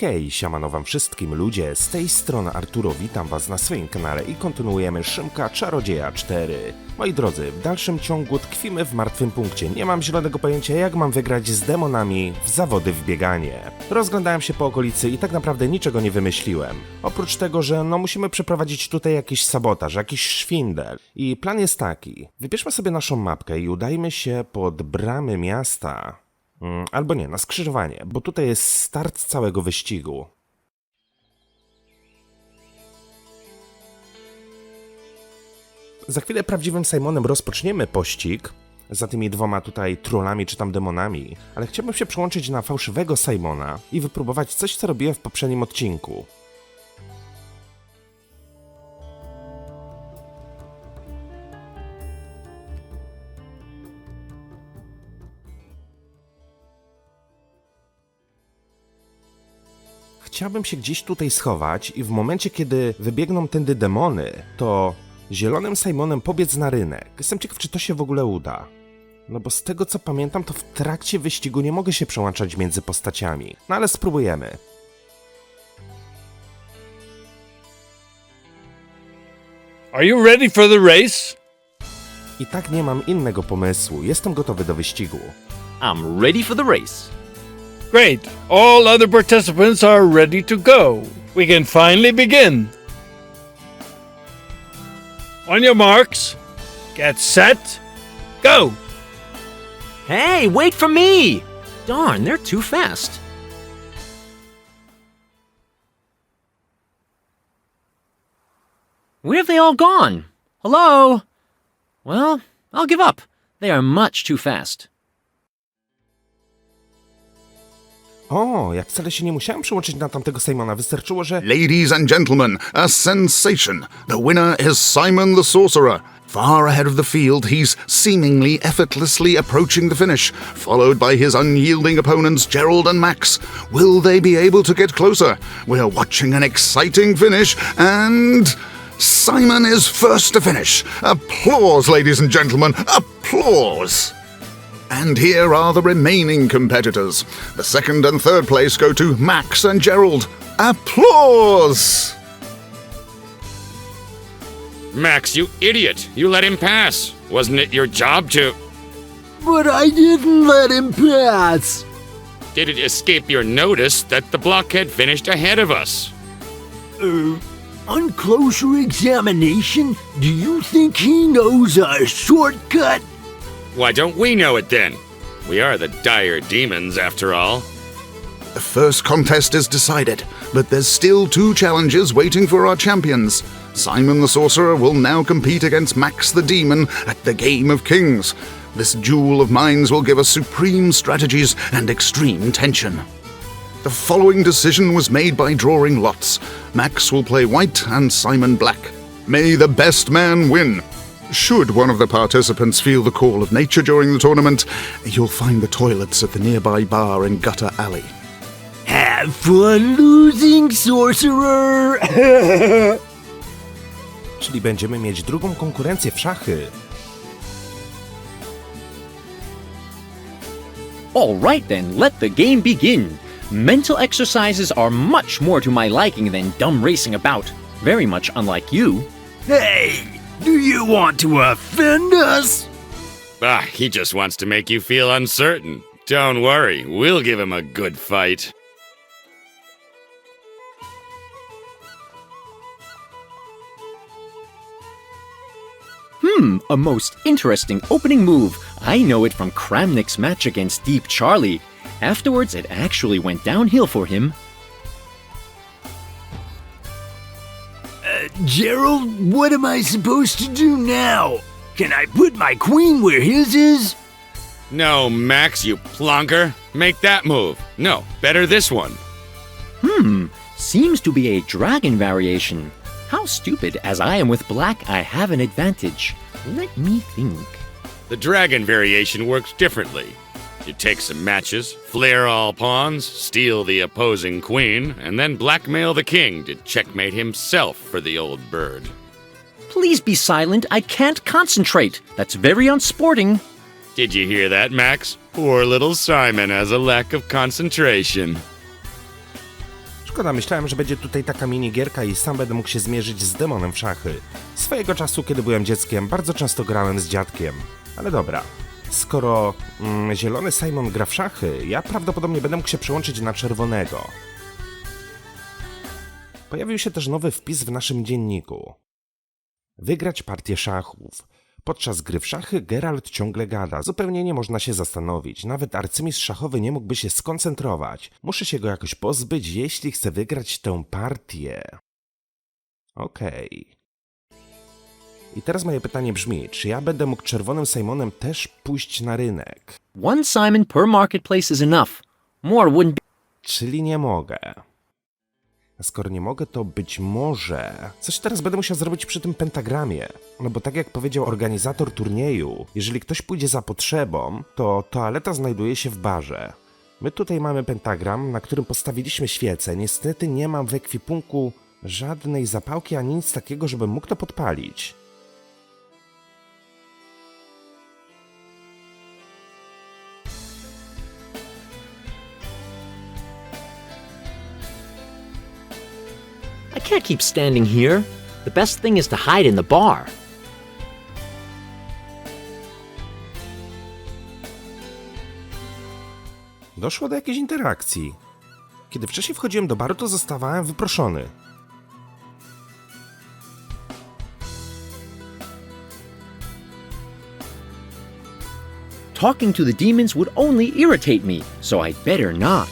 Hej, siemano wam wszystkim ludzie, z tej strony Arturo, witam was na swoim kanale i kontynuujemy Szymka, Czarodzieja 4. Moi drodzy, w dalszym ciągu tkwimy w martwym punkcie, nie mam zielonego pojęcia jak mam wygrać z demonami w zawody w bieganie. Rozglądałem się po okolicy i tak naprawdę niczego nie wymyśliłem. Oprócz tego, że musimy przeprowadzić tutaj jakiś sabotaż, jakiś szwindel. I plan jest taki, wybierzmy sobie naszą mapkę i udajmy się pod bramy miasta. Albo nie, na skrzyżowanie, bo tutaj jest start całego wyścigu. Za chwilę prawdziwym Simonem rozpoczniemy pościg za tymi dwoma tutaj trollami czy tam demonami, ale chciałbym się przyłączyć na fałszywego Simona i wypróbować coś, co robiłem w poprzednim odcinku. Chciałbym się gdzieś tutaj schować i w momencie, kiedy wybiegną tędy demony, to zielonym Simonem pobiec na rynek. Jestem ciekaw, czy to się w ogóle uda. No bo z tego co pamiętam, to w trakcie wyścigu nie mogę się przełączać między postaciami. No ale spróbujemy. Are you ready for the race? I tak nie mam innego pomysłu. Jestem gotowy do wyścigu. I'm ready for the race. Great. All other participants are ready to go. We can finally begin. On your marks, get set, go! Hey, wait for me! Darn, they're too fast. Where have they all gone? Hello? Well, I'll give up. They are much too fast. O, jak wcale się nie musiałem przełączyć na tamtego Simona, wystarczyło, że... Ladies and gentlemen, a sensation. The winner is Simon the Sorcerer. Far ahead of the field, he's seemingly effortlessly approaching the finish, followed by his unyielding opponents Gerald and Max. Will they be able to get closer? We're watching an exciting finish, and Simon is first to finish. Applause, ladies and gentlemen, applause! And here are the remaining competitors. The second and third place go to Max and Gerald. Applause! Max, you idiot! You let him pass! Wasn't it your job to... But I didn't let him pass! Did it escape your notice that the blockhead finished ahead of us? On closer examination, do you think he knows our shortcut? Why don't we know it then? We are the dire demons, after all. The first contest is decided, but there's still two challenges waiting for our champions. Simon the Sorcerer will now compete against Max the Demon at the Game of Kings. This duel of minds will give us supreme strategies and extreme tension. The following decision was made by drawing lots. Max will play white and Simon black. May the best man win. Should one of the participants feel the call of nature during the tournament, you'll find the toilets at the nearby bar and gutter alley. Have fun losing, sorcerer! Czyli będziemy mieć drugą konkurencję w szachy. All right then, let the game begin. Mental exercises are much more to my liking than dumb racing about. Very much unlike you. Hey! Do you want to offend us? He just wants to make you feel uncertain. Don't worry, we'll give him a good fight. A most interesting opening move. I know it from Kramnik's match against Deep Charlie. Afterwards, it actually went downhill for him. Gerald, what am I supposed to do now? Can I put my queen where his is? No, Max, you plonker. Make that move. No, better this one. Seems to be a dragon variation. How stupid, as I am with black, I have an advantage. Let me think. The dragon variation works differently. You take some matches, flare all pawns, steal the opposing queen, and then blackmail the king to checkmate himself for the old bird. Please be silent, I can't concentrate. That's very unsporting. Did you hear that, Max? Poor little Simon has a lack of concentration. Szkoda, myślałem, że będzie tutaj taka minigierka i sam będę mógł się zmierzyć z demonem w szachy. Swojego czasu, kiedy byłem dzieckiem, bardzo często grałem z dziadkiem. Ale dobra, skoro zielony Simon gra w szachy, ja prawdopodobnie będę mógł się przełączyć na czerwonego. Pojawił się też nowy wpis w naszym dzienniku. Wygrać partię szachów. Podczas gry w szachy Geralt ciągle gada. Zupełnie nie można się zastanowić. Nawet arcymistrz szachowy nie mógłby się skoncentrować. Muszę się go jakoś pozbyć, jeśli chcę wygrać tę partię. Okej. I teraz moje pytanie brzmi, czy ja będę mógł czerwonym Simonem też pójść na rynek? One Simon per marketplace is enough. More wouldn't be. Czyli nie mogę. A skoro nie mogę, to być może coś teraz będę musiał zrobić przy tym pentagramie. No bo tak jak powiedział organizator turnieju, jeżeli ktoś pójdzie za potrzebą, to toaleta znajduje się w barze. My tutaj mamy pentagram, na którym postawiliśmy świecę. Niestety nie mam w ekwipunku żadnej zapałki ani nic takiego, żebym mógł to podpalić. I can't keep standing here. The best thing is to hide in the bar. Doszło do jakiejś interakcji. Kiedy wcześniej wchodziłem do baru, to zostawałem wyproszony. Talking to the demons would only irritate me, so I'd better not.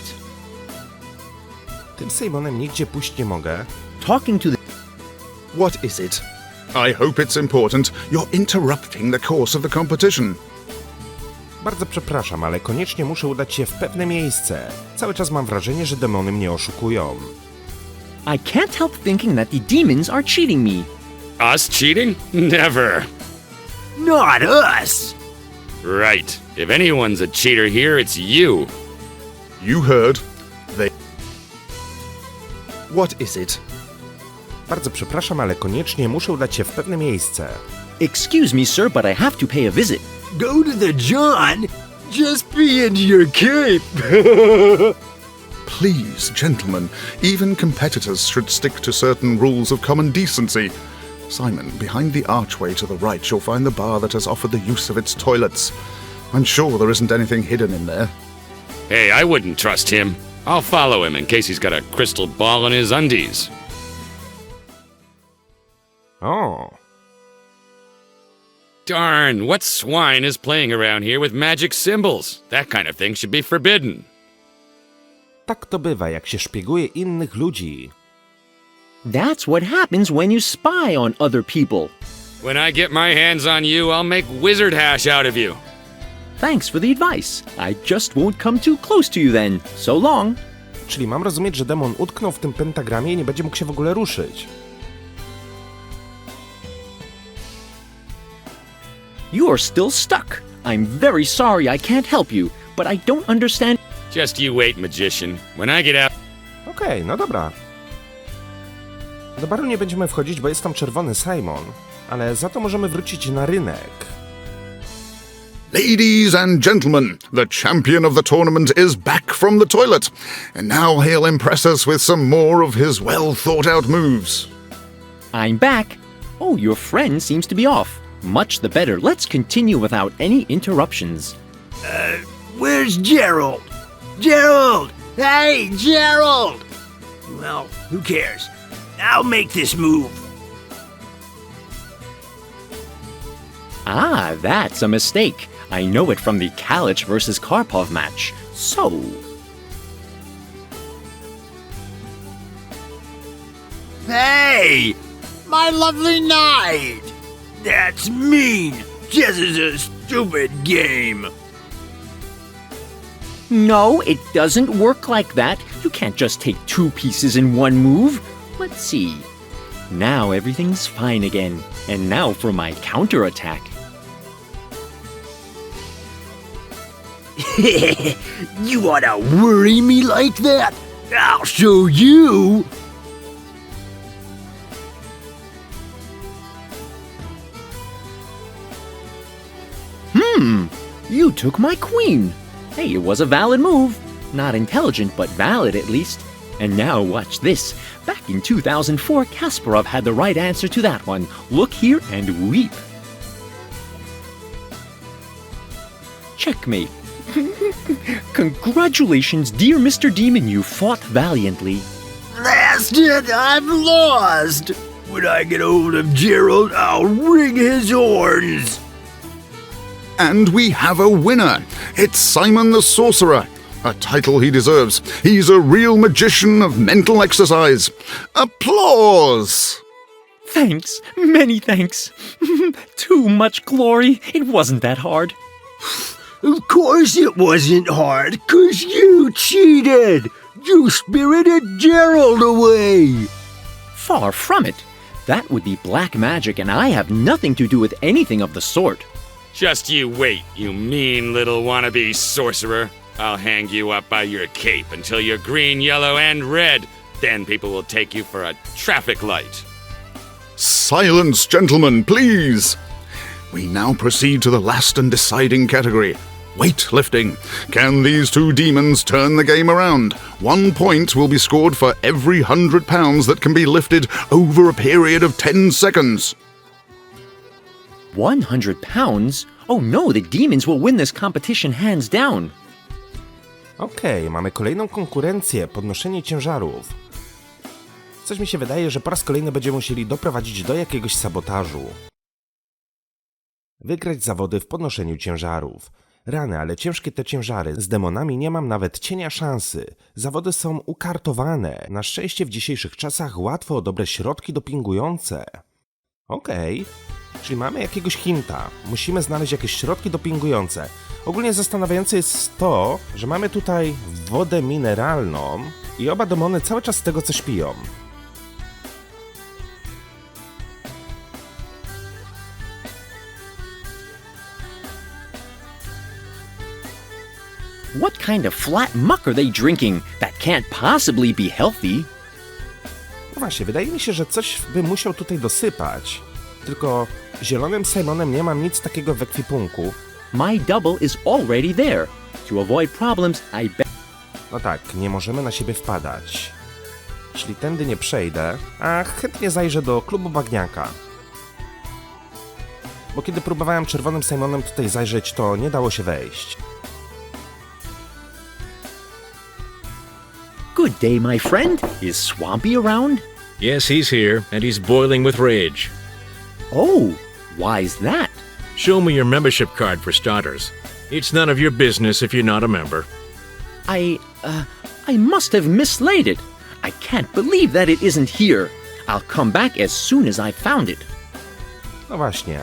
Tym Simonem nigdzie pójść nie mogę. Talking to the. What is it? I hope it's important. You're interrupting the course of the competition. Bardzo przepraszam, ale koniecznie muszę udać się w pewne miejsce. Cały czas mam wrażenie, że demony mnie oszukują. I can't help thinking that the demons are cheating me. Us cheating? Never. Not us! Right. If anyone's a cheater here, it's you. You heard. They. What is it? Bardzo przepraszam, ale koniecznie muszę udać się w pewne miejsce. Excuse me, sir, but I have to pay a visit. Go to the John? Just be into your cape! Please, gentlemen, even competitors should stick to certain rules of common decency. Simon, behind the archway to the right, you'll find the bar that has offered the use of its toilets. I'm sure there isn't anything hidden in there. Hey, I wouldn't trust him. I'll follow him in case he's got a crystal ball in his undies. O, Darn, what swine is playing around here with magic symbols? That kind of thing should be forbidden. tak to bywa, jak się szpieguje innych ludzi. That's what happens when you spy on other people. When I get my hands on you, I'll make wizard hash out of you. Thanks for the advice. I just won't come too close to you then. So long. Czyli mam rozumieć, że demon utknął w tym pentagramie i nie będzie mógł się w ogóle ruszyć. You are still stuck. I'm very sorry I can't help you, but I don't understand. Just you wait, magician. When I get out... Okej, no dobra. Do baru nie będziemy wchodzić, bo jest tam czerwony Simon, ale za to możemy wrócić na rynek. Ladies and gentlemen, the champion of the tournament is back from the toilet, and now he'll impress us with some more of his well-thought-out moves. I'm back. Oh, your friend seems to be off. Much the better. Let's continue without any interruptions. Where's Gerald? Gerald! Hey, Gerald! Well, who cares? I'll make this move. Ah, that's a mistake. I know it from the Kalich versus Karpov match. So... Hey! My lovely knight! That's mean! Chess is a stupid game! No, it doesn't work like that. You can't just take two pieces in one move. Let's see. Now everything's fine again. And now for my counterattack. You wanna worry me like that? I'll show you! You took my queen. Hey, it was a valid move. Not intelligent, but valid at least. And now watch this. Back in 2004, Kasparov had the right answer to that one. Look here and weep. Checkmate. Congratulations, dear Mr. Demon, you fought valiantly. That's it, I've lost. When I get hold of Gerald, I'll wring his horns. And we have a winner. It's Simon the Sorcerer. A title he deserves. He's a real magician of mental exercise. Applause! Thanks, many thanks. Too much glory. It wasn't that hard. Of course it wasn't hard, 'cause you cheated. You spirited Gerald away. Far from it. That would be black magic, and I have nothing to do with anything of the sort. Just you wait, you mean little wannabe sorcerer. I'll hang you up by your cape until you're green, yellow, and red. Then people will take you for a traffic light. Silence, gentlemen, please! We now proceed to the last and deciding category, weightlifting. Can these two demons turn the game around? 1 point will be scored for every 100 pounds that can be lifted over a period of 10 seconds. 100 pounds? Oh no, the demons will win this competition hands down. Okej, mamy kolejną konkurencję, podnoszenie ciężarów. Coś mi się wydaje, że po raz kolejny będziemy musieli doprowadzić do jakiegoś sabotażu. Wygrać zawody w podnoszeniu ciężarów. Rany, ale ciężkie te ciężary. Z demonami nie mam nawet cienia szansy. Zawody są ukartowane. Na szczęście w dzisiejszych czasach łatwo o dobre środki dopingujące. Okej. Czyli mamy jakiegoś hinta. Musimy znaleźć jakieś środki dopingujące. Ogólnie zastanawiające jest to, że mamy tutaj wodę mineralną i oba demony cały czas z tego coś piją. What kind of flat muck are they drinking? That can't possibly be healthy. No właśnie, wydaje mi się, że coś by musiał tutaj dosypać. Tylko zielonym Simonem nie mam nic takiego w ekwipunku. My double is already there. To avoid problems, I bet. No tak, nie możemy na siebie wpadać. Czyli tędy nie przejdę, a chętnie zajrzę do klubu bagniaka. Bo kiedy próbowałem czerwonym Simonem tutaj zajrzeć, to nie dało się wejść. Good day, my friend. Is Swampy around? Yes, he's here, and he's boiling with rage. Oh, why's that? Show me your membership card for starters. It's none of your business if you're not a member. I must have mislaid it. I can't believe that it isn't here. I'll come back as soon as I've found it. No właśnie.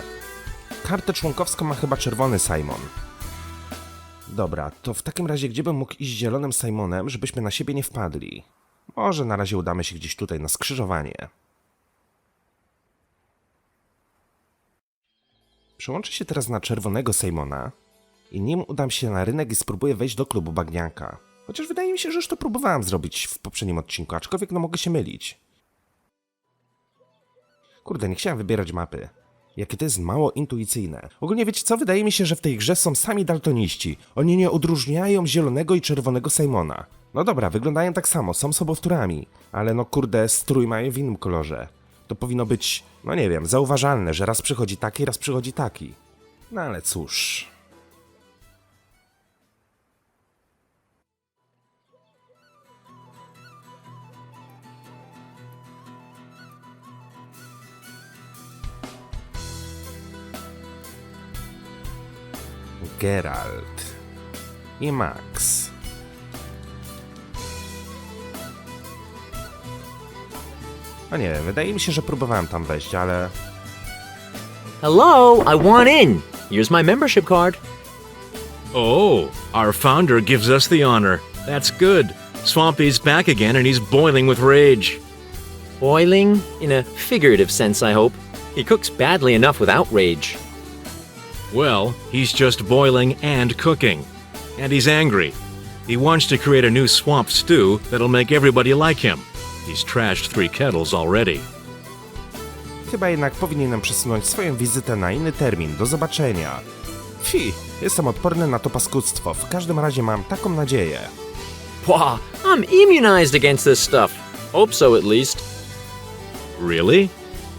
Kartę członkowską ma chyba czerwony Simon. Dobra, to w takim razie gdzie bym mógł iść zielonym Simonem, żebyśmy na siebie nie wpadli? Może na razie udamy się gdzieś tutaj na skrzyżowanie. Przełączę się teraz na czerwonego Simona i nim udam się na rynek i spróbuję wejść do klubu bagniaka. Chociaż wydaje mi się, że już to próbowałem zrobić w poprzednim odcinku, aczkolwiek no mogę się mylić. Kurde, nie chciałem wybierać mapy. Jakie to jest mało intuicyjne. Ogólnie wiecie co? Wydaje mi się, że w tej grze są sami daltoniści. Oni nie odróżniają zielonego i czerwonego Simona. No dobra, wyglądają tak samo, są sobowtórami. Ale no kurde, strój mają w innym kolorze. To powinno być, no nie wiem, zauważalne, że raz przychodzi taki, raz przychodzi taki. No ale cóż... Geralt i Max. No nie wiem, wydaje mi się, że próbowałem tam wejść, ale... Hello, I want in. Here's my membership card. Oh, our founder gives us the honor. That's good. Swampy's back again and he's boiling with rage. Boiling? In a figurative sense, I hope. He cooks badly enough without rage. Well, he's just boiling and cooking. And he's angry. He wants to create a new swamp stew that'll make everybody like him. He's trashed 3 kettles already. Chyba jednak powinienem przesunąć swoją wizytę na inny termin. Do zobaczenia. Fi, jestem odporny na to paskudztwo. W każdym razie mam taką nadzieję. Wah, I'm immunized against this stuff. Hope so, at least. Really?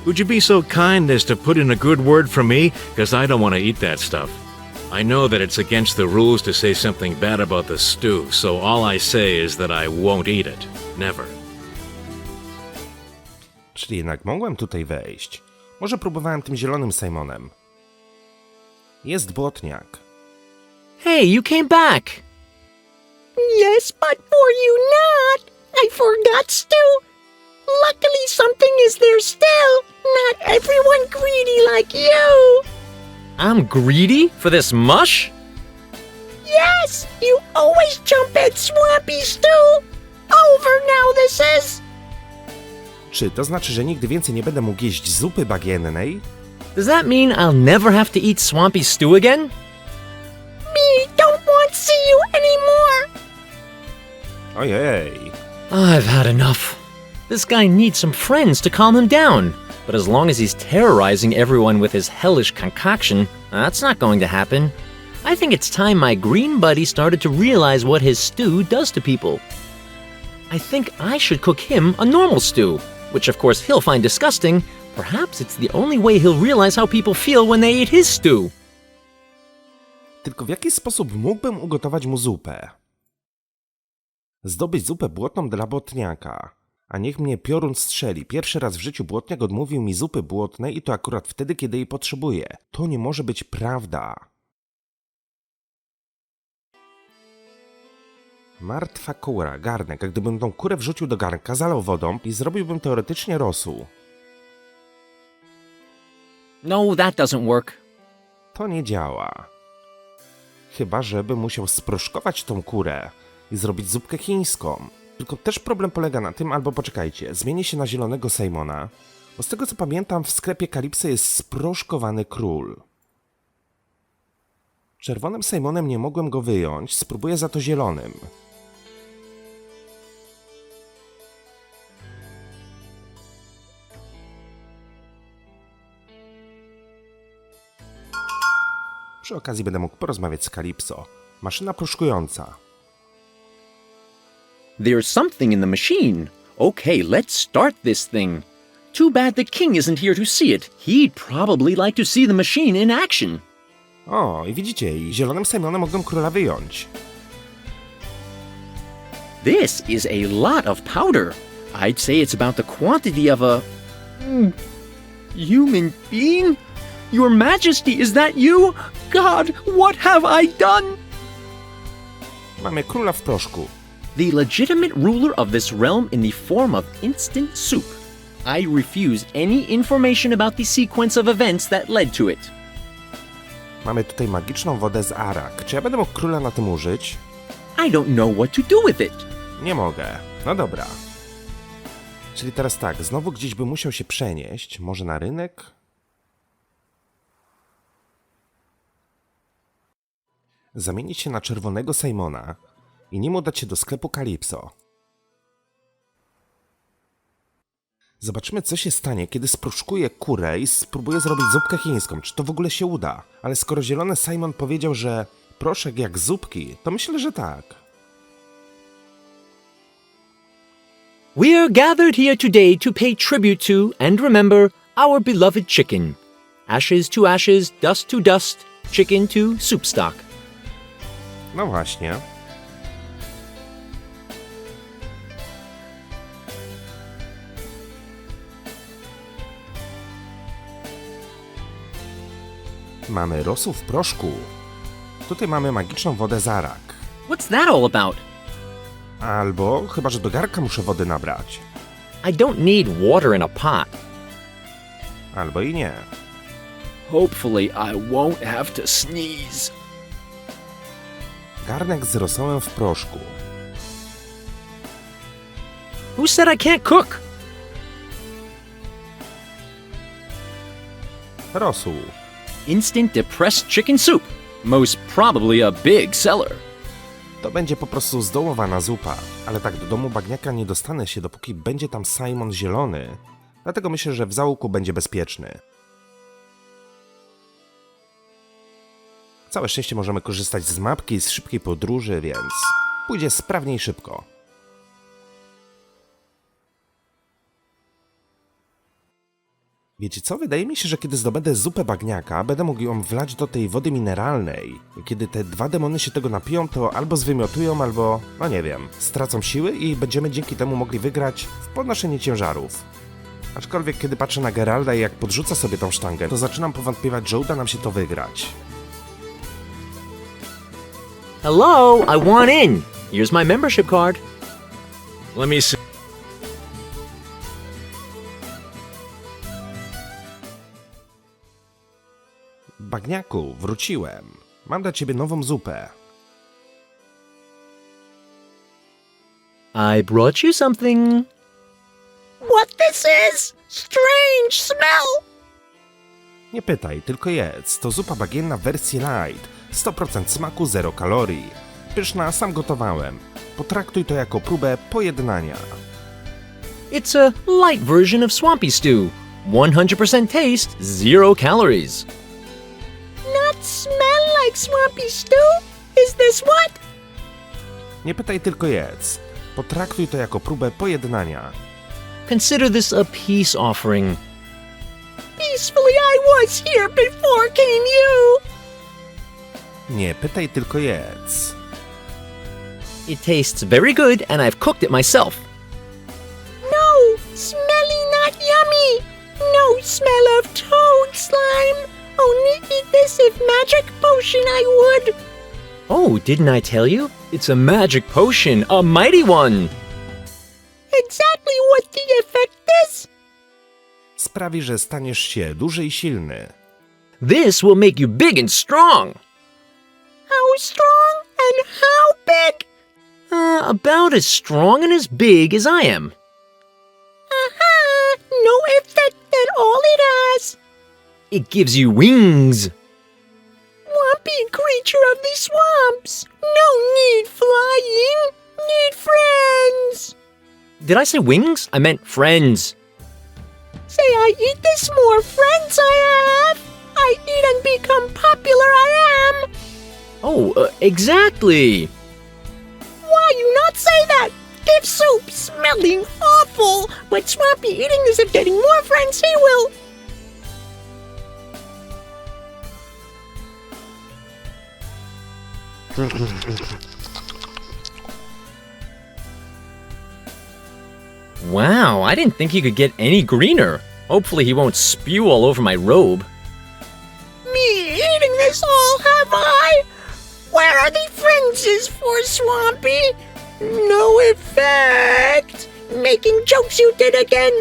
Would you be so kind as to put in a good word for me? Because I don't want to eat that stuff. I know that it's against the rules to say something bad about the stew, so all I say is that I won't eat it. Never. Czyli jednak mogłem tutaj wejść. Może próbowałem tym zielonym Simonem. Jest błotniak. Hey, you came back. Yes, but for you not. I forgot stew. Luckily something is there still. Not everyone greedy like you. I'm greedy for this mush? Yes, you always jump at swampy stew. Over now this is. Czy to znaczy, że nigdy więcej nie będę mógł jeść zupy bagiennej? Does that mean I'll never have to eat swampy stew again? Me don't want to see you anymore. Ojej. I've had enough. This guy needs some friends to calm him down. But as long as he's terrorizing everyone with his hellish concoction, that's not going to happen. I think it's time my green buddy started to realize what his stew does to people. I think I should cook him a normal stew, which of course he'll find disgusting. Perhaps it's the only way he'll realize how people feel when they eat his stew. Tylko w jaki sposób mógłbym ugotować mu zupę? Zdobyć zupę błotną dla błotniaka. A niech mnie piorun strzeli. Pierwszy raz w życiu błotniak odmówił mi zupy błotnej i to akurat wtedy, kiedy jej potrzebuję. To nie może być prawda. Martwa kura, garnek. A gdybym tą kurę wrzucił do garnka, zalał wodą i zrobiłbym teoretycznie rosół. No, that doesn't work. To nie działa. Chyba, żeby musiał sproszkować tą kurę i zrobić zupkę chińską. Tylko też problem polega na tym, albo poczekajcie, zmienię się na zielonego Simona, bo z tego co pamiętam w sklepie Kalipsy jest sproszkowany król. Czerwonym Simonem nie mogłem go wyjąć, spróbuję za to zielonym. Przy okazji będę mógł porozmawiać z Kalipso. Maszyna proszkująca. There's something in the machine. Okay, let's start this thing. Too bad the king isn't here to see it. He'd probably like to see the machine in action. O, i widzicie, i zielonym Simonem mogłem króla wyjąć. This is a lot of powder. I'd say it's about the quantity of a... human being? Your Majesty, is that you? God, what have I done? Mamy króla w proszku. The legitimate ruler of this realm in the form of instant soup. I refuse any information about the sequence of events that led to it. Mamy tutaj magiczną wodę z Arak. Czy ja będę mógł króla na tym użyć? I don't know what to do with it. Nie mogę. No dobra. Czyli teraz tak, znowu gdzieś bym musiał się przenieść. Może na rynek? Zamienić się na czerwonego Simona i nim udać się do sklepu Kalipso. Zobaczymy, co się stanie, kiedy sproszkuję kurę i spróbuję zrobić zupkę chińską. Czy to w ogóle się uda? Ale skoro zielony Simon powiedział, że proszek jak zupki, to myślę, że tak. We are gathered here today to pay tribute to and remember our beloved chicken. Ashes to ashes, dust to dust, chicken to soup stock. No właśnie. Mamy rosół w proszku. Tutaj mamy magiczną wodę z Arak. What's that all about? Albo, chyba że do garnka muszę wody nabrać. I don't need water in a pot. Albo i nie. Hopefully I won't have to sneeze. Garnek z rosołem w proszku. Who said I can't cook? Rosół. Instant depressed chicken soup. Most probably a big seller. To będzie po prostu zdołowana zupa. Ale tak, do domu bagniaka nie dostanę się, dopóki będzie tam Simon zielony. Dlatego myślę, że w zaułku będzie bezpieczny. Całe szczęście możemy korzystać z mapki, z szybkiej podróży, więc Pójdzie sprawnie i szybko. Wiecie co? Wydaje mi się, że kiedy zdobędę zupę bagniaka, będę mógł ją wlać do tej wody mineralnej. I kiedy te dwa demony się tego napiją, to albo zwymiotują, albo, no nie wiem, stracą siły i będziemy dzięki temu mogli wygrać w podnoszenie ciężarów. Aczkolwiek kiedy patrzę na Geralda i jak podrzuca sobie tą sztangę, to zaczynam powątpiewać, że uda nam się to wygrać. Hello, I want in. Here's my membership card. Let me see. Bagniaku, wróciłem. Mam dla ciebie nową zupę. I brought you something. What this is? Strange smell! Nie pytaj, tylko jedz. To zupa bagienna w wersji light. 100% smaku, 0 kalorii. Pyszna, sam gotowałem. Potraktuj to jako próbę pojednania. It's a light version of swampy stew. 100% taste, 0 calories. Not smell like swampy stew? Is this what? Nie pytaj, tylko jedz. Potraktuj to jako próbę pojednania. Consider this a peace offering. Peacefully I was here before came you! Nie pytaj, tylko jedz. It tastes very good and I've cooked it myself. No! Smelly, not yummy! No smell of toad slime! Only eat this if magic potion I would! Oh, didn't I tell you? It's a magic potion, a mighty one. Exactly what the effect is? Sprawi, że staniesz się duży i silny. This will make you big and strong. How strong and how big? About as strong and as big as I am. Aha! No effect at all it has! It gives you wings. Swampy creature of the swamps! No need flying! Need friends! Did I say wings? I meant friends. Say I eat this more friends I have! I eat and become popular I am! Oh, exactly. Why you not say that? Give soup smelling awful, but Swampy eating as if getting more friends he will! Wow, I didn't think he could get any greener. Hopefully he won't spew all over my robe. Me eating this all, have I? Where are the friendses for Swampy? No effect! Making jokes you did again!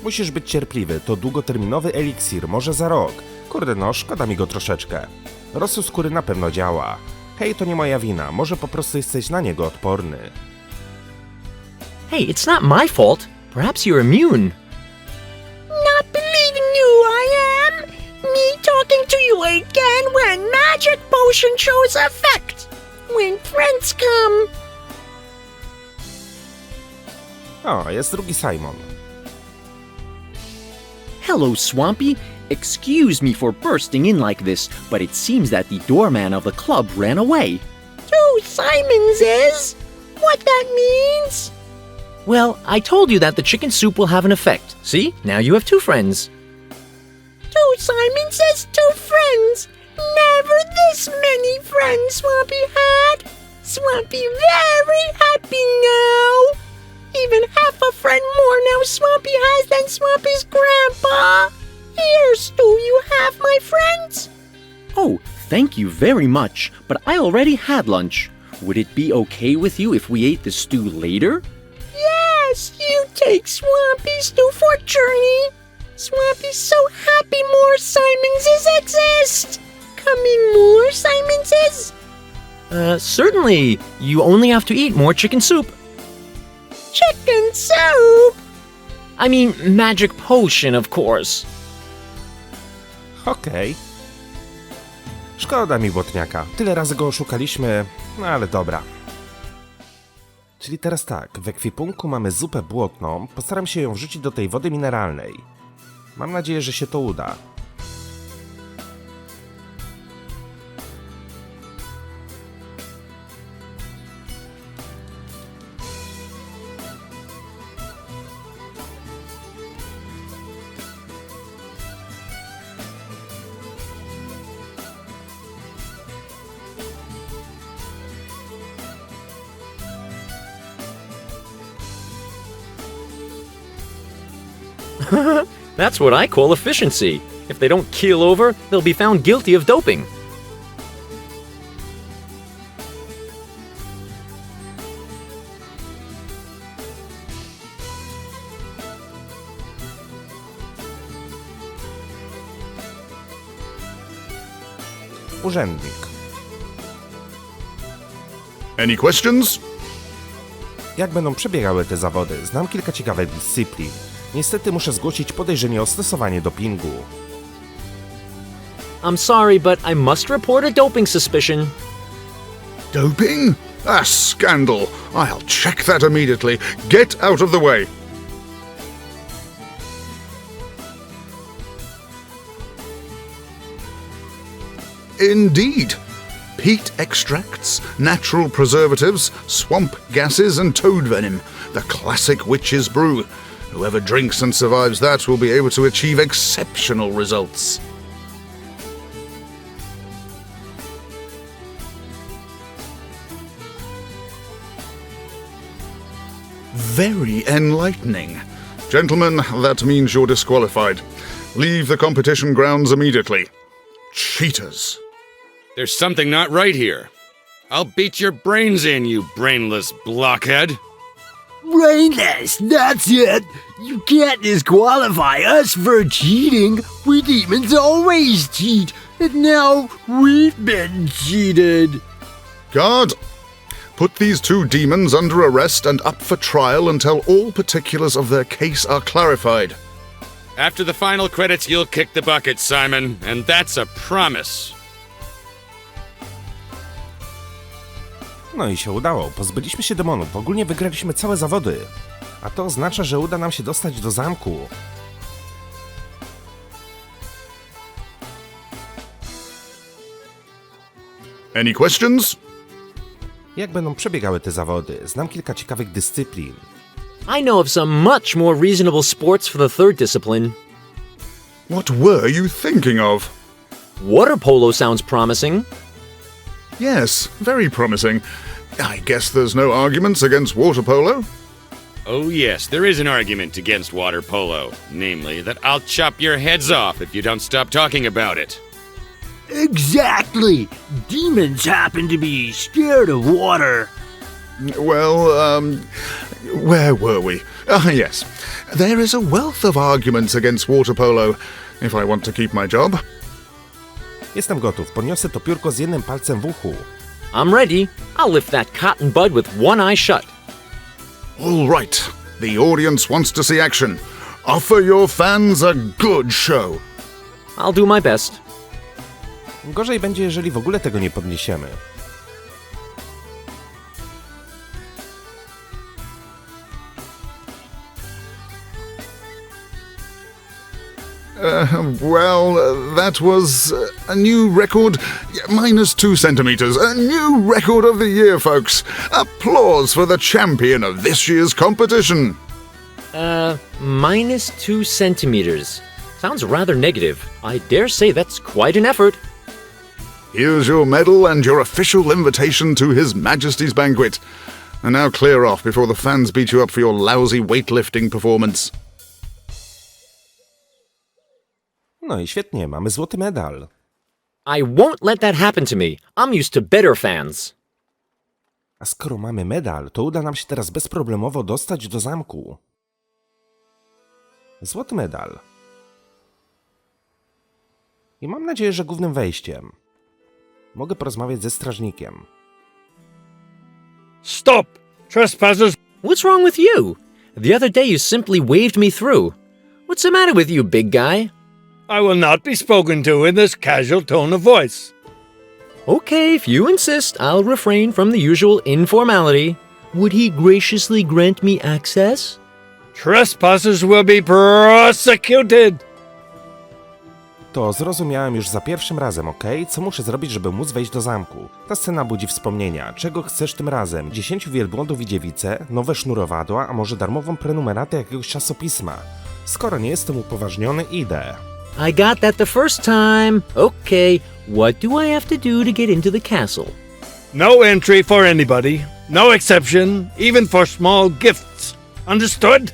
Musisz być cierpliwy, to długoterminowy eliksir, może za rok. Kurde no, szkoda mi go troszeczkę. Rosół skóry na pewno działa. Hej, to nie moja wina, może po prostu jesteś na niego odporny. Hey, it's not my fault. Perhaps you're immune. Not believing you I am! Me talking to you again when magic potion shows effect! When friends come! O, jest drugi Simon. Hello, Swampy. Excuse me for bursting in like this, but it seems that the doorman of the club ran away. 2 Simons is? What that means? Well, I told you that the chicken soup will have an effect. See? Now you have 2 friends. 2 Simons is 2 friends! Never this many friends Swampy had! Swampy very happy now! Even half a friend more now Swampy has than Swampy's grandpa! Here, Stu, you have my friends! Oh, thank you very much, but I already had lunch. Would it be okay with you if we ate the stew later? Yes, you take Swampy Stu for journey! Swampy's so happy more Simonses exist! Coming more Simonses? Certainly. You only have to eat more chicken soup. Chicken soup! I mean, magic potion, of course. Okej. Szkoda mi błotniaka. Tyle razy go oszukaliśmy, no ale dobra. Czyli teraz tak, w ekwipunku mamy zupę błotną, postaram się ją wrzucić do tej wody mineralnej. Mam nadzieję, że się to uda. That's what I call efficiency. If they don't keel over, they'll be found guilty of doping. Urzędnik. Any questions? Jak będą przebiegały te zawody? Znam kilka ciekawych dyscyplin. Niestety muszę zgłosić podejrzenie o stosowanie dopingu. I'm sorry, but I must report a doping suspicion. Doping? A scandal. I'll check that immediately. Get out of the way. Indeed. Peat extracts, natural preservatives, swamp gases, and toad venom. The classic witch's brew. Whoever drinks and survives that will be able to achieve exceptional results. Very enlightening. Gentlemen, that means you're disqualified. Leave the competition grounds immediately. Cheaters. There's something not right here. I'll beat your brains in, you brainless blockhead. Brainless, that's it. You can't disqualify us for cheating. We demons always cheat, and now we've been cheated. Guard, put these two demons under arrest and up for trial until all particulars of their case are clarified. After the final credits, you'll kick the bucket, Simon, and that's a promise. No i się udało. Pozbyliśmy się demonów. Ogólnie wygraliśmy całe zawody. A to oznacza, że uda nam się dostać do zamku. Any questions? Jak będą przebiegały te zawody? Znam kilka ciekawych dyscyplin. I know of some much more reasonable sports for the third discipline. What were you thinking of? Water polo sounds promising. Yes, very promising. I guess there's no arguments against water polo? Oh yes, there is an argument against water polo. Namely, that I'll chop your heads off if you don't stop talking about it. Exactly. Demons happen to be scared of water. Well, where were we? Ah, yes. There is a wealth of arguments against water polo, if I want to keep my job. Jestem gotów. Podniosę to piórko z jednym palcem w uchu. I'm ready. I'll lift that cotton bud with one eye shut. All right. The audience wants to see action. Offer your fans a good show. I'll do my best. Gorzej będzie, jeżeli w ogóle tego nie podniesiemy. That was a new record, -2 centimeters. A new record of the year, folks. Applause for the champion of this year's competition. -2 centimeters. Sounds rather negative. I dare say that's quite an effort. Here's your medal and your official invitation to His Majesty's banquet. And now clear off before the fans beat you up for your lousy weightlifting performance. No i świetnie, mamy złoty medal. I won't let that happen to me. I'm used to better fans. A skoro mamy medal, to uda nam się teraz bezproblemowo dostać do zamku. Złoty medal. I mam nadzieję, że głównym wejściem mogę porozmawiać ze strażnikiem. Stop! Trespassers! What's wrong with you? The other day you simply waved me through. What's the matter with you, big guy? I will not be spoken to in this casual tone of voice. Okay, if you insist, I'll refrain from the usual informality. Would he graciously grant me access? Trespassers will be prosecuted! To zrozumiałem już za pierwszym razem, okej? Co muszę zrobić, żeby móc wejść do zamku? Ta scena budzi wspomnienia. Czego chcesz tym razem? 10 wielbłądów i dziewice, nowe sznurowadła, a może darmową prenumeratę jakiegoś czasopisma? Skoro nie jestem upoważniony, idę. I got that the first time. Okay, what do I have to do to get into the castle? No entry for anybody. No exception, even for small gifts. Understood?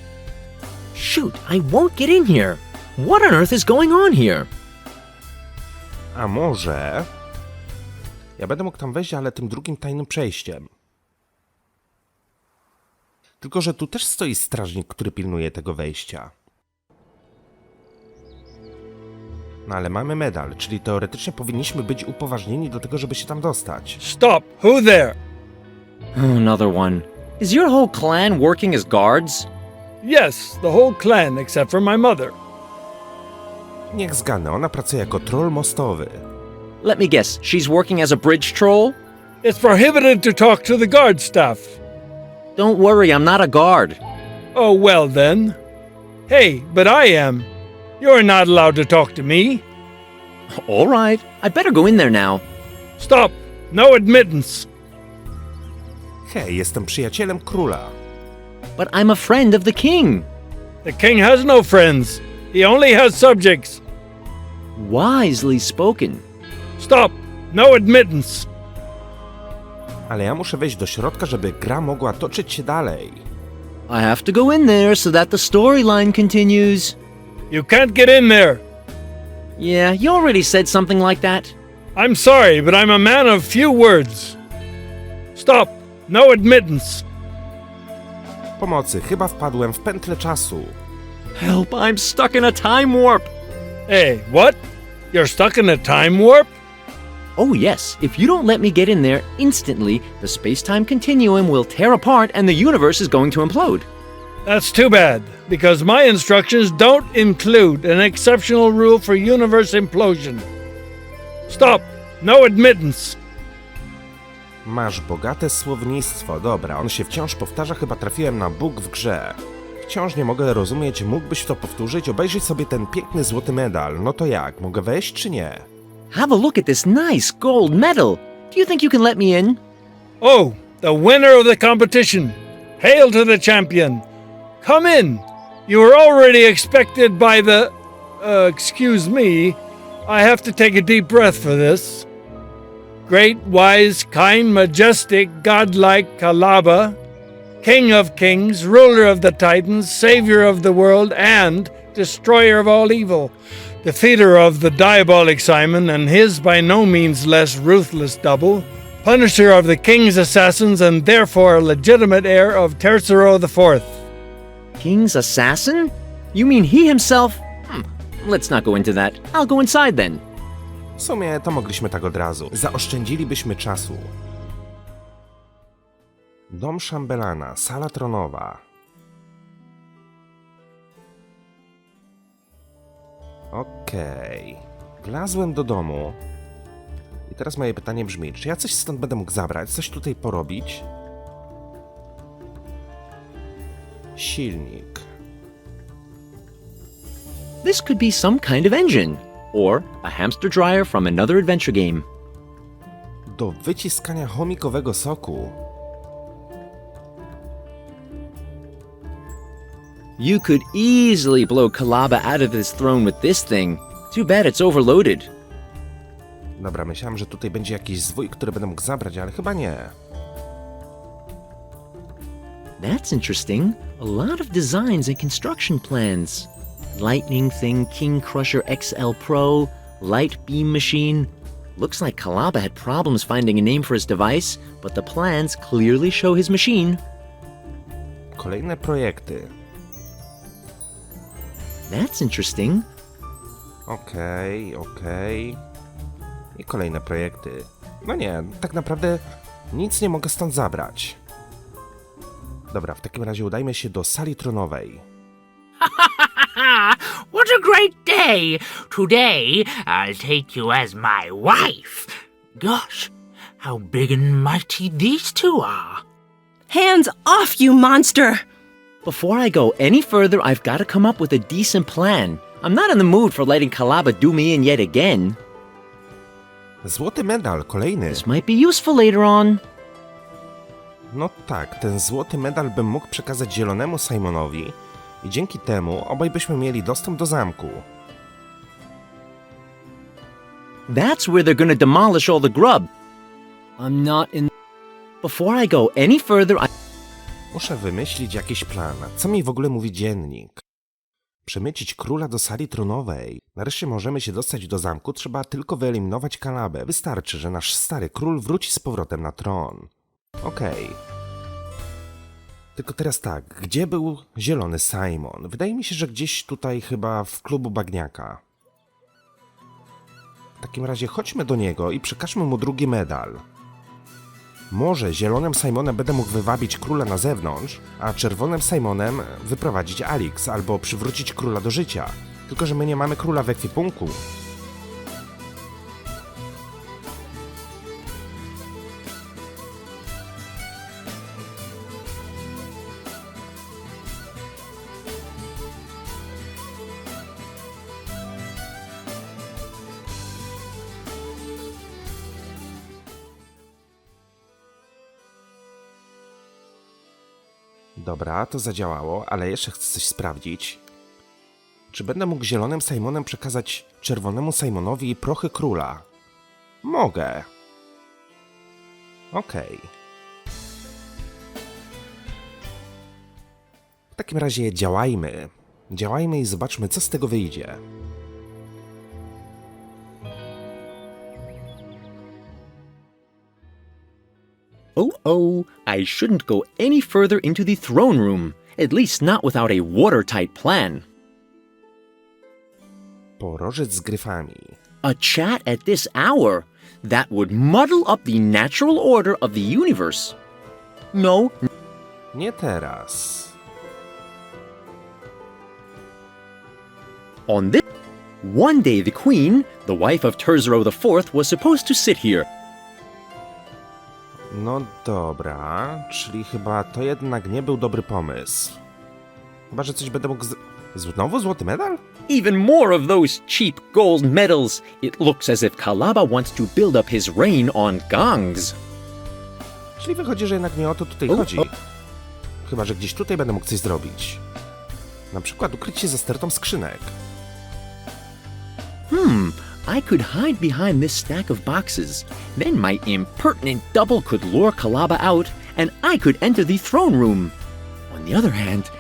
Shoot, I won't get in here. What on earth is going on here? A może... Ja będę mógł tam wejść, ale tym drugim tajnym przejściem. Tylko że tu też stoi strażnik, który pilnuje tego wejścia. No ale mamy medal, czyli teoretycznie powinniśmy być upoważnieni do tego, żeby się tam dostać. Stop! Who there? Another one. Is your whole clan working as guards? Yes, the whole clan except for my mother. Niech zgadnę, ona pracuje jako troll mostowy. Let me guess, she's working as a bridge troll? It's prohibited to talk to the guard staff. Don't worry, I'm not a guard. Oh, well then. Hey, but I am. You're not allowed to talk to me. All right, I better go in there now. Stop! No admittance. Hej, jestem przyjacielem króla. But I'm a friend of the king. The king has no friends. He only has subjects. Wisely spoken. Stop! No admittance. Ale ja muszę wejść do środka, żeby gra mogła toczyć się dalej. I have to go in there so that the storyline continues. You can't get in there. Yeah, you already said something like that. I'm sorry, but I'm a man of few words. Stop! No admittance. Pomocy, chyba wpadłem w pętlę czasu. Help, I'm stuck in a time warp. Hey, what? You're stuck in a time warp? Oh yes, if you don't let me get in there instantly, the space-time continuum will tear apart and the universe is going to implode. That's too bad, because my instructions don't include an exceptional rule for universe implosion. Stop! No admittance. Masz bogate słownictwo. Dobra, on się wciąż powtarza, chyba trafiłem na bóg w grze. Wciąż nie mogę rozumieć, mógłbyś to powtórzyć? Obejrzyj sobie ten piękny złoty medal. No to jak, mogę wejść czy nie? Have a look at this nice gold medal. Do you think you can let me in? Oh, the winner of the competition. Hail to the champion. Come in. You were already expected by the... excuse me. I have to take a deep breath for this. Great, wise, kind, majestic, godlike Kalaba, King of kings, ruler of the Titans, savior of the world, and destroyer of all evil, defeater of the diabolic Simon and his by no means less ruthless double, punisher of the king's assassins and therefore legitimate heir of Terzero IV. King's assassin? You mean he himself? Let's not go into that. I'll go inside then. W sumie to mogliśmy tak od razu. Zaoszczędzilibyśmy czasu. Dom szambelana, sala tronowa. Okej. Wlazłem do domu. I teraz moje pytanie brzmi, czy ja coś stąd będę mógł zabrać? Coś tutaj porobić? Silnik. This could be some kind of engine, or a hamster dryer from another adventure game. Do wyciskania chomikowego soku. You could easily blow Kalaba out of his throne with this thing. Too bad it's overloaded. Dobra, myślałem, że tutaj będzie jakiś zwój, który będę mógł zabrać, ale chyba nie. That's interesting. A lot of designs and construction plans. Lightning Thing King Crusher XL Pro, Light Beam Machine. Looks like Kalaba had problems finding a name for his device, but the plans clearly show his machine. Kolejne projekty. That's interesting. Okej. I kolejne projekty. No nie, tak naprawdę nic nie mogę stąd zabrać. Dobra, w takim razie udajmy się do sali tronowej. What a great day! Today, I'll take you as my wife. Gosh, how big and mighty these two are. Hands off, you monster! Before I go any further, I've got to come up with a decent plan. I'm not in the mood for letting Kalaba do me in yet again. Złoty medal, kolejny. This might be useful later on. No tak, ten złoty medal bym mógł przekazać zielonemu Simonowi i dzięki temu obaj byśmy mieli dostęp do zamku. That's where they're gonna demolish all the grub. I'm not in... Before I go any further, Muszę wymyślić jakiś plan. Co mi w ogóle mówi dziennik? Przemycić króla do sali tronowej. Nareszcie możemy się dostać do zamku, trzeba tylko wyeliminować Kalabę. Wystarczy, że nasz stary król wróci z powrotem na tron. Okej. Tylko teraz tak, gdzie był zielony Simon? Wydaje mi się, że gdzieś tutaj chyba w klubu bagniaka. W takim razie chodźmy do niego i przekażmy mu drugi medal. Może zielonym Simonem będę mógł wywabić króla na zewnątrz, a czerwonym Simonem wyprowadzić Alix albo przywrócić króla do życia. Tylko że my nie mamy króla w ekwipunku. Dobra, to zadziałało, ale jeszcze chcę coś sprawdzić. Czy będę mógł zielonym Simonem przekazać czerwonemu Simonowi prochy króla? Mogę. Okej. W takim razie działajmy. Działajmy i zobaczmy, co z tego wyjdzie. Oh, I shouldn't go any further into the throne room, at least not without a watertight plan. Porożec z gryfami. A chat at this hour? That would muddle up the natural order of the universe. No. Nie teraz. On this one day the queen, the wife of Terzero IV, was supposed to sit here. No dobra, czyli chyba to jednak nie był dobry pomysł. Chyba, że coś będę mógł Znowu złoty medal? Even more of those cheap gold medals. It looks as if Kalaba wants to build up his reign on gongs. Czyli wychodzi, że jednak nie o to tutaj chodzi. Chyba, że gdzieś tutaj będę mógł coś zrobić. Na przykład ukryć się za stertą skrzynek. I could hide behind this stack of boxes. Then my impertinent double could lure Kalaba out, and I could enter the throne room. On the other hand,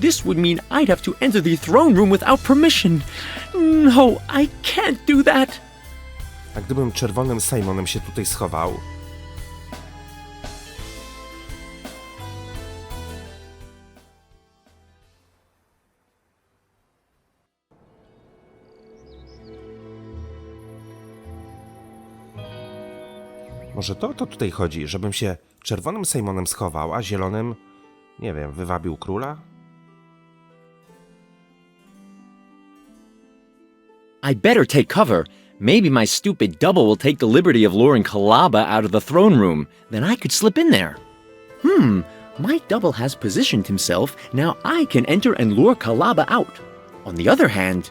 this would mean I'd have to enter the throne room without permission. No, I can't do that. A gdybym czerwonym Simonem się tutaj schował? Może to o to tutaj chodzi, żebym się czerwonym Simonem schował, a zielonym, nie wiem, wywabił króla? I better take cover. Maybe my stupid double will take the liberty of luring Kalaba out of the throne room. Then I could slip in there. My double has positioned himself. Now I can enter and lure Kalaba out. On the other hand,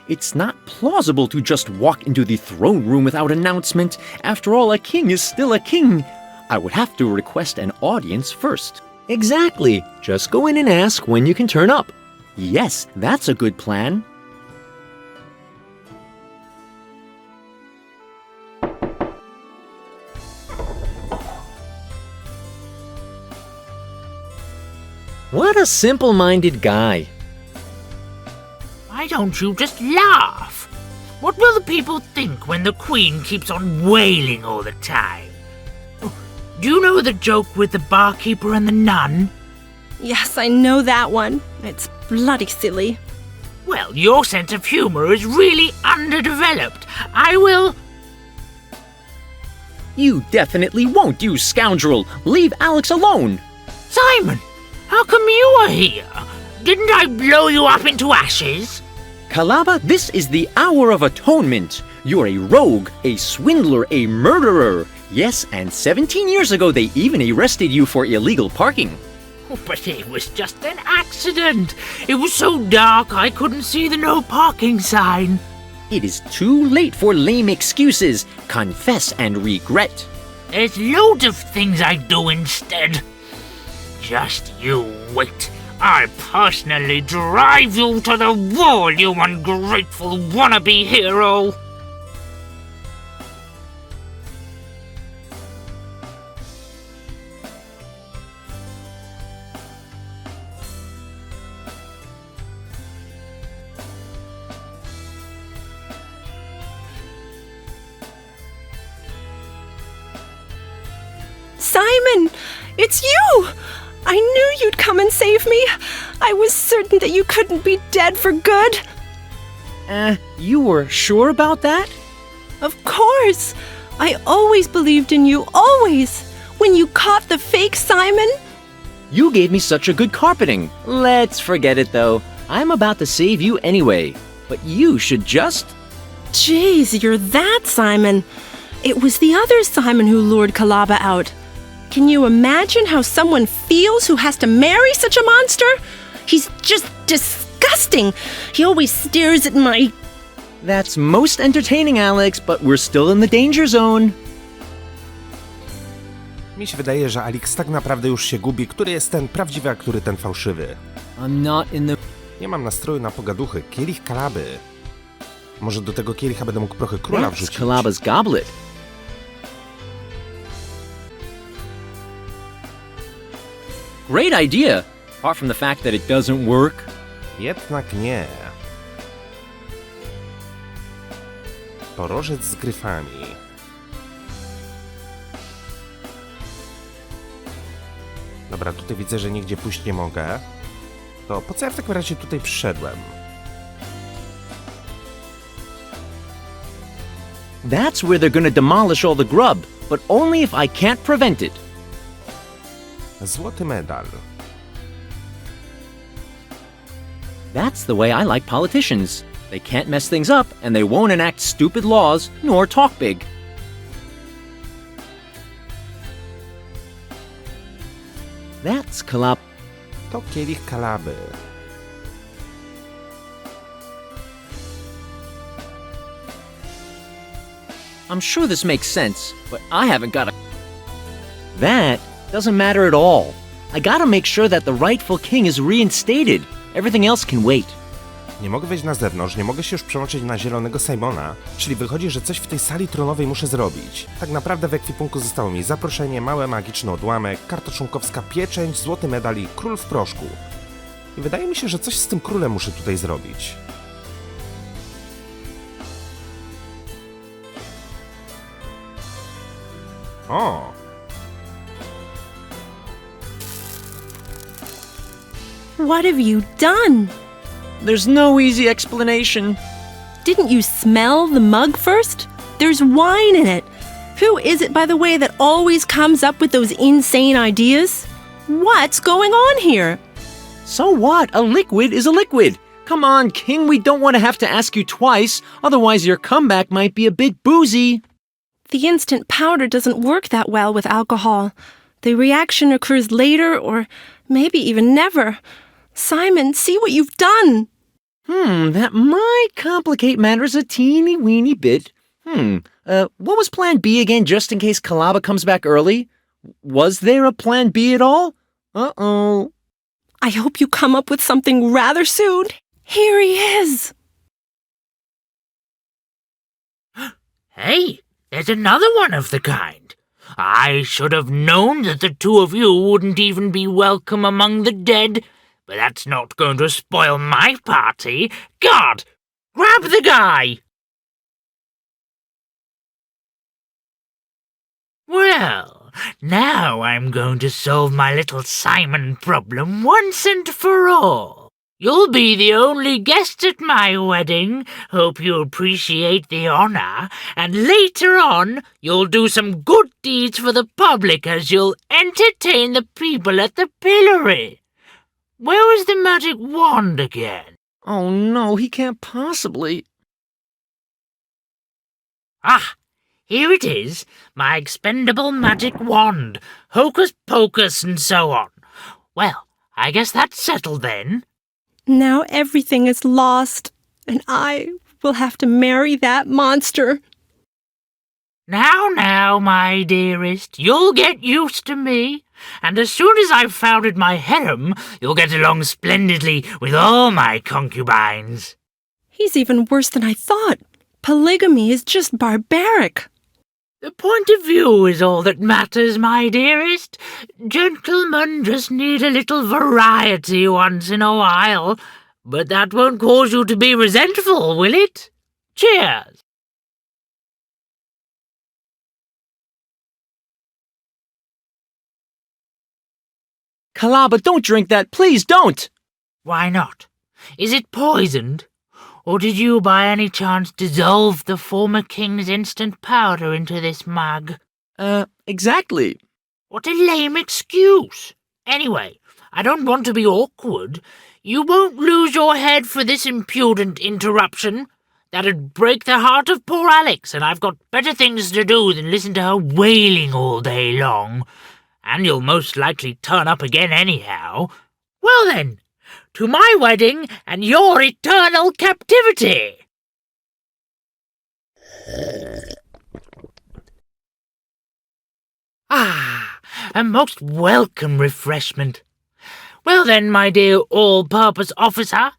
it's not plausible to just walk into the throne room without announcement. After all, a king is still a king. I would have to request an audience first. Exactly. Just go in and ask when you can turn up. Yes, that's a good plan. What a simple-minded guy. Why don't you just laugh? What will the people think when the Queen keeps on wailing all the time? Do you know the joke with the barkeeper and the nun? Yes, I know that one. It's bloody silly. Well, your sense of humor is really underdeveloped. I will... You definitely won't, you scoundrel! Leave Alex alone! Simon, how come you are here? Didn't I blow you up into ashes? Kalaba, this is the hour of atonement. You're a rogue, a swindler, a murderer. Yes, and 17 years ago they even arrested you for illegal parking. But it was just an accident. It was so dark I couldn't see the no parking sign. It is too late for lame excuses. Confess and regret. There's loads of things I'd do instead. Just you wait. I'll personally drive you to the wall, you ungrateful wannabe hero! Simon! It's you! I knew you'd come and save me. I was certain that you couldn't be dead for good. You were sure about that? Of course. I always believed in you, always. When you caught the fake Simon. You gave me such a good carpeting. Let's forget it, though. I'm about to save you anyway. But you should just... Jeez, you're that Simon. It was the other Simon who lured Kalaba out. Can you imagine how someone feels who has to marry such a monster? He's just disgusting. He always stares at my... That's most entertaining, Alex, but we're still in the danger zone. Mi się wydaje, że Alex tak naprawdę już się gubi, który jest ten prawdziwy, a który ten fałszywy. I'm not in the... Nie mam nastroju na pogaduchy. Kielich Kalaby. Może do tego kielicha będę mógł trochę króla That's wrzucić. Kalaba's goblet. Great idea, apart from the fact that it doesn't work. Jednak nie. Porożec z gryfami. Dobra, tutaj widzę, że nigdzie pójść nie mogę. To po co ja w takim razie tutaj przyszedłem? That's where they're gonna demolish all the grub, but only if I can't prevent it. Złoty medal. That's the way I like politicians. They can't mess things up, and they won't enact stupid laws, nor talk big. That's Kalab... To kielich Kalaby. I'm sure this makes sense, but I haven't got a... That doesn't matter at all. I gotta make sure that the rightful king is reinstated. Everything else can wait. Nie mogę wejść na zewnątrz, nie mogę się już przełączyć na zielonego Simona, czyli wychodzi, że coś w tej sali tronowej muszę zrobić. Tak naprawdę w ekwipunku zostało mi zaproszenie, mały magiczny odłamek, karta członkowska, pieczęć, złoty medal i król w proszku. I wydaje mi się, że coś z tym królem muszę tutaj zrobić. O! What have you done? There's no easy explanation. Didn't you smell the mug first? There's wine in it. Who is it, by the way, that always comes up with those insane ideas? What's going on here? So what? A liquid is a liquid. Come on, King, we don't want to have to ask you twice, otherwise your comeback might be a bit boozy. The instant powder doesn't work that well with alcohol. The reaction occurs later or maybe even never. Simon, see what you've done! That might complicate matters a teeny-weeny bit. What was plan B again, just in case Kalaba comes back early? Was there a plan B at all? Uh-oh. I hope you come up with something rather soon. Here he is! Hey, there's another one of the kind. I should have known that the two of you wouldn't even be welcome among the dead, but that's not going to spoil my party. God, grab the guy! Well, now I'm going to solve my little Simon problem once and for all. You'll be the only guest at my wedding. Hope you appreciate the honor. And later on, you'll do some good deeds for the public as you'll entertain the people at the pillory. Where was the magic wand again? Oh no, he can't possibly... Ah, here it is. My expendable magic wand. Hocus pocus and so on. Well, I guess that's settled then. Now everything is lost, and I will have to marry that monster. Now, my dearest, you'll get used to me, and as soon as I've founded my harem, you'll get along splendidly with all my concubines. He's even worse than I thought. Polygamy is just barbaric. The point of view is all that matters, my dearest. Gentlemen just need a little variety once in a while, but that won't cause you to be resentful, will it? Cheers! Kalaba, don't drink that. Please don't. Why not? Is it poisoned? Or did you by any chance dissolve the former king's instant powder into this mug? Exactly. What a lame excuse. Anyway, I don't want to be awkward. You won't lose your head for this impudent interruption. That'd break the heart of poor Alex, and I've got better things to do than listen to her wailing all day long. And you'll most likely turn up again anyhow. Well then, to my wedding and your eternal captivity! Ah, a most welcome refreshment. Well then, my dear all-purpose officer,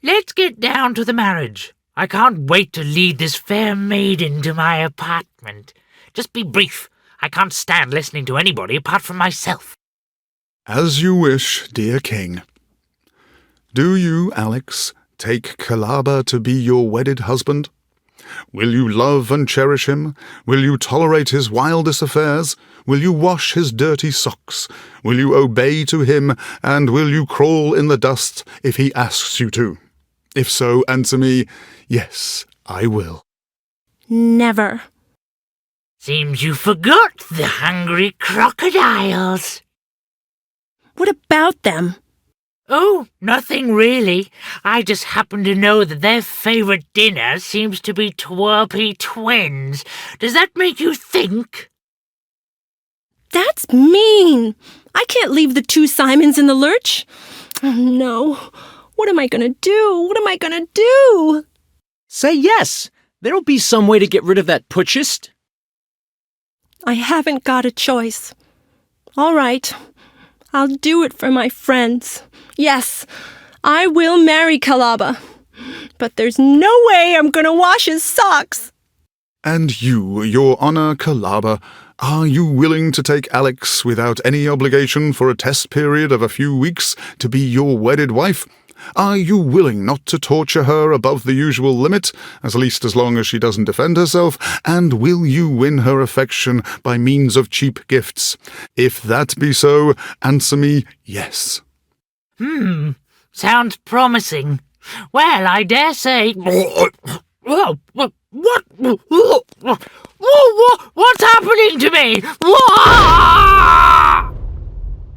let's get down to the marriage. I can't wait to lead this fair maiden to my apartment. Just be brief. I can't stand listening to anybody apart from myself. As you wish, dear king. Do you, Alex, take Kalaba to be your wedded husband? Will you love and cherish him? Will you tolerate his wildest affairs? Will you wash his dirty socks? Will you obey to him, and will you crawl in the dust if he asks you to? If so, answer me, yes, I will. Never. Seems you forgot the hungry crocodiles. What about them? Oh, nothing really. I just happen to know that their favorite dinner seems to be twerpy twins. Does that make you think? That's mean. I can't leave the two Simons in the lurch. Oh, no. What am I gonna do? What am I gonna do? Say yes. There'll be some way to get rid of that putschist. I haven't got a choice. All right. I'll do it for my friends. Yes, I will marry Kalaba. But there's no way I'm gonna wash his socks. And you, your honor Kalaba, are you willing to take Alex without any obligation for a test period of a few weeks to be your wedded wife? Are you willing not to torture her above the usual limit, at least as long as she doesn't defend herself? And will you win her affection by means of cheap gifts? If that be so, answer me yes. Sounds promising. Well, I dare say... What's happening to me?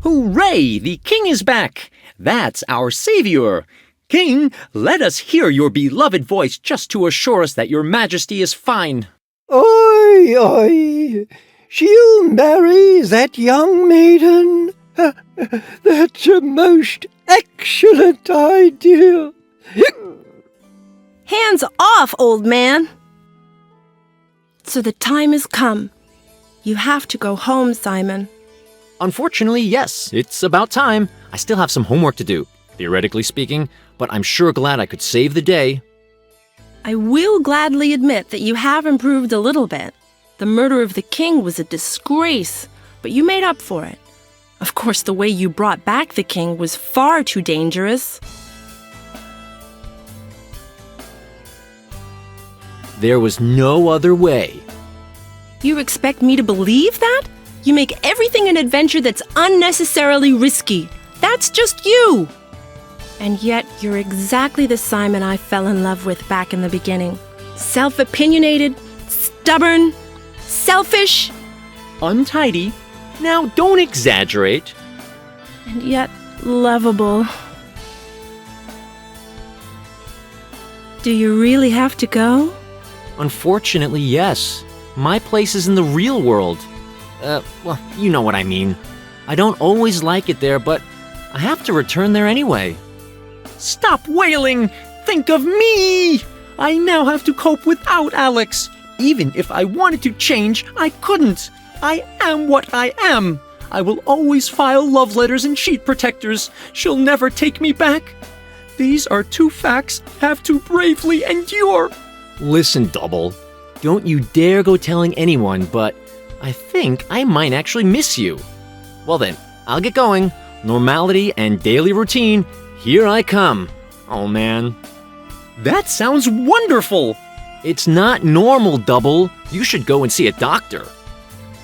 Hooray! The king is back. That's our savior. King, let us hear your beloved voice just to assure us that your majesty is fine. Oi, oi, she'll marry that young maiden. That's a most excellent idea. Hands off, old man. So the time has come. You have to go home, Simon. Unfortunately, yes, it's about time. I still have some homework to do, theoretically speaking, but I'm sure glad I could save the day. I will gladly admit that you have improved a little bit. The murder of the king was a disgrace, but you made up for it. Of course, the way you brought back the king was far too dangerous. There was no other way. You expect me to believe that? You make everything an adventure that's unnecessarily risky. That's just you! And yet, you're exactly the Simon I fell in love with back in the beginning. Self-opinionated, stubborn, selfish, Untidy. Now, don't exaggerate. and yet lovable. Do you really have to go? Unfortunately, yes. My place is in the real world. Well, you know what I mean. I don't always like it there, but I have to return there anyway. Stop wailing! Think of me! I now have to cope without Alex. Even if I wanted to change, I couldn't. I am what I am. I will always file love letters and sheet protectors. She'll never take me back. These are two facts I have to bravely endure. Listen, Double. Don't you dare go telling anyone, but I think I might actually miss you. Well then, I'll get going. Normality and daily routine, here I come. Oh man. That sounds wonderful! It's not normal, Double. You should go and see a doctor.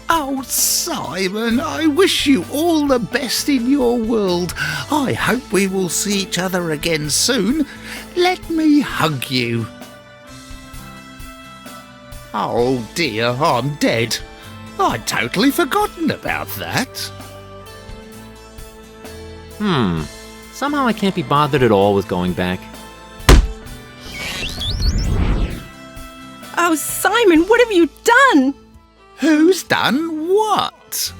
Oh, Simon, I wish you all the best in your world. I hope we will see each other again soon. Let me hug you. Oh dear, I'm dead. I'd totally forgotten about that. Somehow I can't be bothered at all with going back. Oh, Simon, what have you done? Who's done what?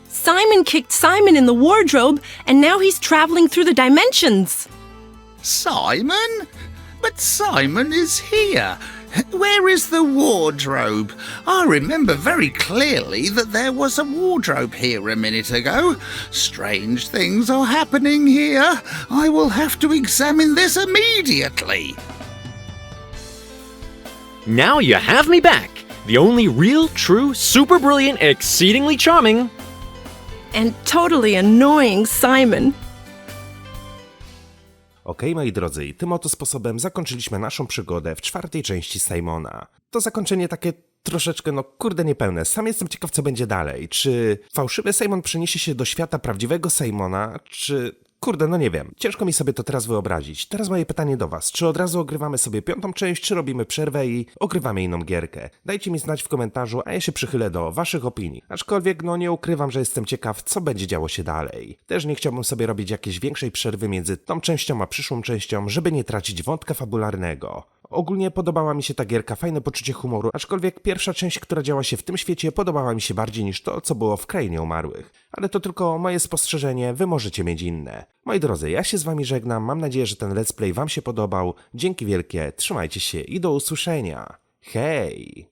Simon kicked Simon in the wardrobe, and now he's traveling through the dimensions. Simon? But Simon is here. Where is the wardrobe? I remember very clearly that there was a wardrobe here a minute ago. Strange things are happening here. I will have to examine this immediately. Now you have me back! The only real, true, super brilliant, exceedingly charming... And totally annoying Simon. Okej, moi drodzy, i tym oto sposobem zakończyliśmy naszą przygodę w 4. części Simona. To zakończenie takie troszeczkę, niepełne. Sam jestem ciekaw, co będzie dalej. Czy fałszywy Simon przeniesie się do świata prawdziwego Simona, czy... nie wiem. Ciężko mi sobie to teraz wyobrazić. Teraz moje pytanie do was. Czy od razu ogrywamy sobie 5. część, czy robimy przerwę i ogrywamy inną gierkę? Dajcie mi znać w komentarzu, a ja się przychylę do waszych opinii. Aczkolwiek, nie ukrywam, że jestem ciekaw, co będzie działo się dalej. Też nie chciałbym sobie robić jakiejś większej przerwy między tą częścią a przyszłą częścią, żeby nie tracić wątka fabularnego. Ogólnie podobała mi się ta gierka, fajne poczucie humoru, aczkolwiek pierwsza część, która działa się w tym świecie, podobała mi się bardziej niż to, co było w Krainie Umarłych. Ale to tylko moje spostrzeżenie, wy możecie mieć inne. Moi drodzy, ja się z wami żegnam, mam nadzieję, że ten let's play wam się podobał. Dzięki wielkie, trzymajcie się i do usłyszenia. Hej!